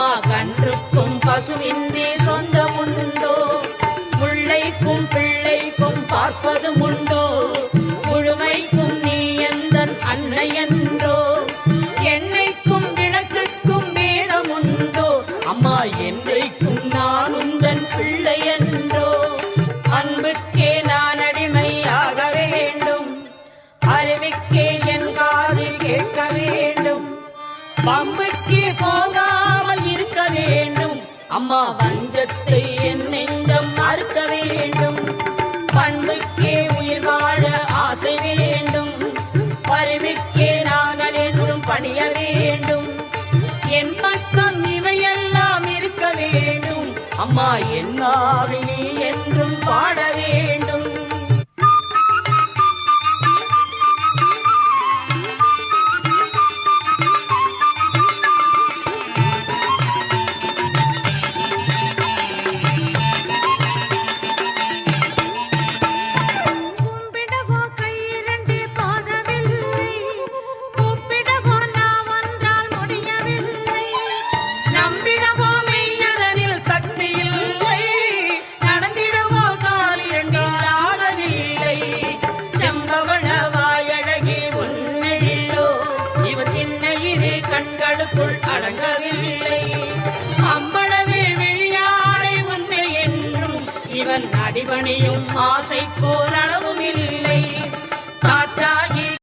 அம்மா கன்றுக்கும் பசுவின்றி சொந்தம் உண்டோ, முல்லைக்கும் பிள்ளைக்கும் பார்ப்பதும் உண்டோ, முழுமைக்கும் நீ எந்தன் அன்னை என்றோ, எண்ணெய்க்கும் விளக்குக்கும் வேதம் உண்டோ, அம்மா என்றைக்கும் நான் உந்தன் பிள்ளை என்றோ. அன்புக்கே நான் அடிமையாக வேண்டும், அறிவுக்கே என் காதில் கேட்க வேண்டும், பம்புக்கே போகாமல் இருக்க வேண்டும், அம்மா வஞ்சத்தை என் நெஞ்சம் மறுக்க வேண்டும், பண்புக்கே உயிர் வாழ ஆசை வேண்டும், அறிவுக்கே நாங்கள் என்றும் பணிய வேண்டும், என் பக்கம் இவையெல்லாம் இருக்க வேண்டும், அம்மா என் நாவில் நீ என்றும் பாட வேண்டும். கண்களுக்குள் அடங்கவில்லை அம்பளவே விழியாடை உன்னை என்றும் இவன் அடிபணியும் ஆசை போர் அளவும் இல்லை.